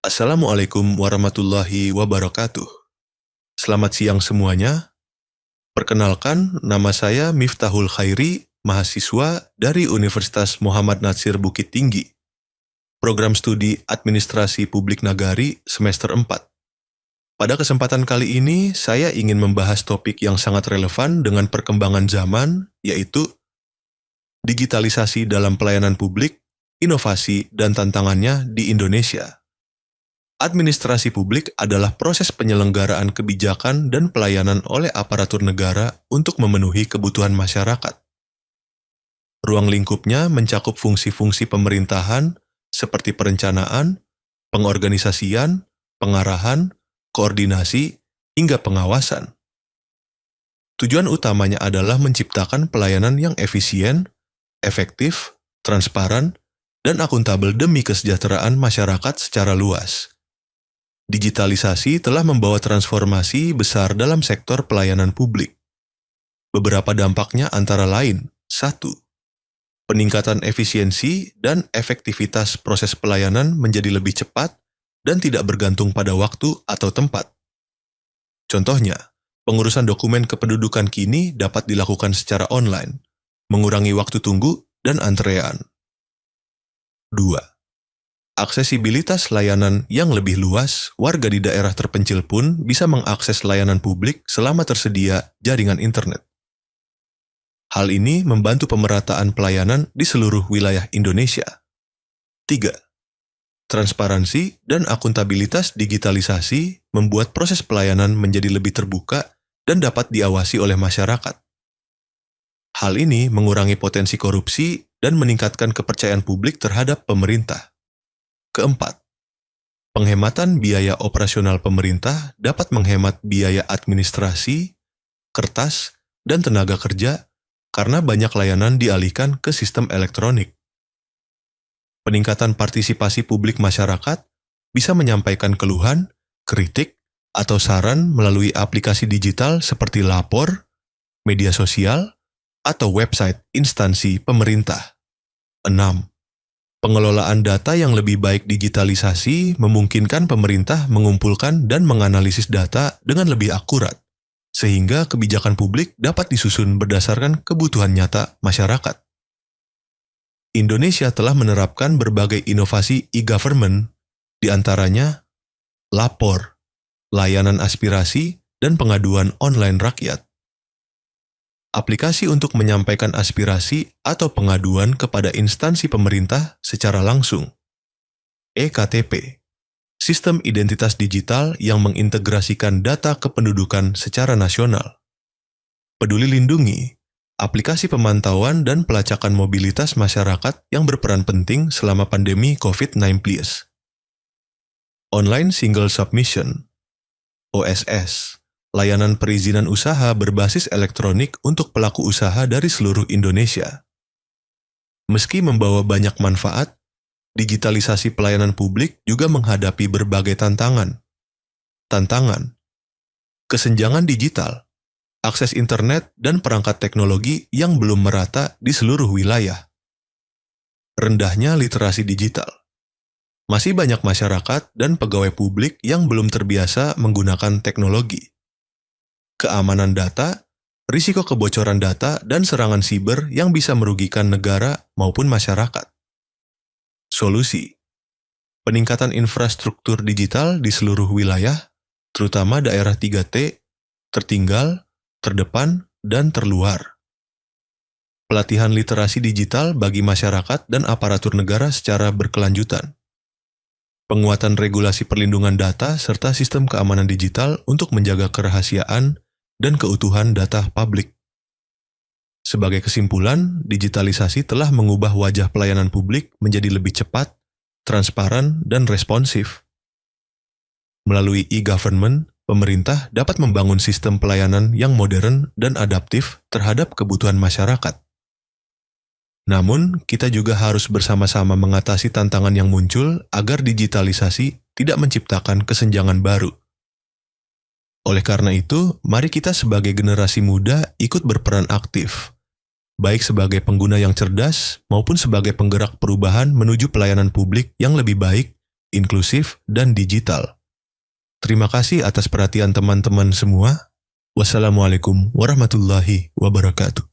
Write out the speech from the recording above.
Assalamualaikum warahmatullahi wabarakatuh. Selamat siang semuanya. Perkenalkan, nama saya Miftahul Khairi, mahasiswa dari Universitas Muhammad Natsir Bukit Tinggi, Program Studi Administrasi Publik Nagari semester 4. Pada kesempatan kali ini, saya ingin membahas topik yang sangat relevan dengan perkembangan zaman, yaitu digitalisasi dalam pelayanan publik, inovasi, dan tantangannya di Indonesia. Administrasi publik adalah proses penyelenggaraan kebijakan dan pelayanan oleh aparatur negara untuk memenuhi kebutuhan masyarakat. Ruang lingkupnya mencakup fungsi-fungsi pemerintahan seperti perencanaan, pengorganisasian, pengarahan, koordinasi, hingga pengawasan. Tujuan utamanya adalah menciptakan pelayanan yang efisien, efektif, transparan, dan akuntabel demi kesejahteraan masyarakat secara luas. Digitalisasi telah membawa transformasi besar dalam sektor pelayanan publik. Beberapa dampaknya antara lain: 1. Peningkatan efisiensi dan efektivitas proses pelayanan menjadi lebih cepat dan tidak bergantung pada waktu atau tempat. Contohnya, pengurusan dokumen kependudukan kini dapat dilakukan secara online, mengurangi waktu tunggu dan antrean. 2. Aksesibilitas layanan yang lebih luas, warga di daerah terpencil pun bisa mengakses layanan publik selama tersedia jaringan internet. Hal ini membantu pemerataan pelayanan di seluruh wilayah Indonesia. 3. Transparansi dan akuntabilitas digitalisasi membuat proses pelayanan menjadi lebih terbuka dan dapat diawasi oleh masyarakat. Hal ini mengurangi potensi korupsi dan meningkatkan kepercayaan publik terhadap pemerintah. 4. Penghematan biaya operasional pemerintah dapat menghemat biaya administrasi, kertas, dan tenaga kerja karena banyak layanan dialihkan ke sistem elektronik. Peningkatan partisipasi publik masyarakat bisa menyampaikan keluhan, kritik, atau saran melalui aplikasi digital seperti lapor, media sosial, atau website instansi pemerintah. 6. Pengelolaan data yang lebih baik digitalisasi memungkinkan pemerintah mengumpulkan dan menganalisis data dengan lebih akurat, sehingga kebijakan publik dapat disusun berdasarkan kebutuhan nyata masyarakat. Indonesia telah menerapkan berbagai inovasi e-government, di antaranya lapor, layanan aspirasi, dan pengaduan online rakyat. Aplikasi untuk menyampaikan aspirasi atau pengaduan kepada instansi pemerintah secara langsung. eKTP, sistem identitas digital yang mengintegrasikan data kependudukan secara nasional. Peduli Lindungi, aplikasi pemantauan dan pelacakan mobilitas masyarakat yang berperan penting selama pandemi COVID-19. Online Single Submission, OSS, layanan perizinan usaha berbasis elektronik untuk pelaku usaha dari seluruh Indonesia. Meski membawa banyak manfaat, digitalisasi pelayanan publik juga menghadapi berbagai tantangan. Kesenjangan digital, akses internet dan perangkat teknologi yang belum merata di seluruh wilayah. Rendahnya literasi digital. Masih banyak masyarakat dan pegawai publik yang belum terbiasa menggunakan teknologi. Keamanan data, risiko kebocoran data, dan serangan siber yang bisa merugikan negara maupun masyarakat. Solusi: peningkatan infrastruktur digital di seluruh wilayah, terutama daerah 3T, tertinggal, terdepan, dan terluar. Pelatihan literasi digital bagi masyarakat dan aparatur negara secara berkelanjutan. Penguatan regulasi perlindungan data serta sistem keamanan digital untuk menjaga kerahasiaan dan keutuhan data publik. Sebagai kesimpulan, digitalisasi telah mengubah wajah pelayanan publik menjadi lebih cepat, transparan, dan responsif. Melalui e-government, pemerintah dapat membangun sistem pelayanan yang modern dan adaptif terhadap kebutuhan masyarakat. Namun, kita juga harus bersama-sama mengatasi tantangan yang muncul agar digitalisasi tidak menciptakan kesenjangan baru. Oleh karena itu, mari kita sebagai generasi muda ikut berperan aktif, baik sebagai pengguna yang cerdas maupun sebagai penggerak perubahan menuju pelayanan publik yang lebih baik, inklusif, dan digital. Terima kasih atas perhatian teman-teman semua. Wassalamualaikum warahmatullahi wabarakatuh.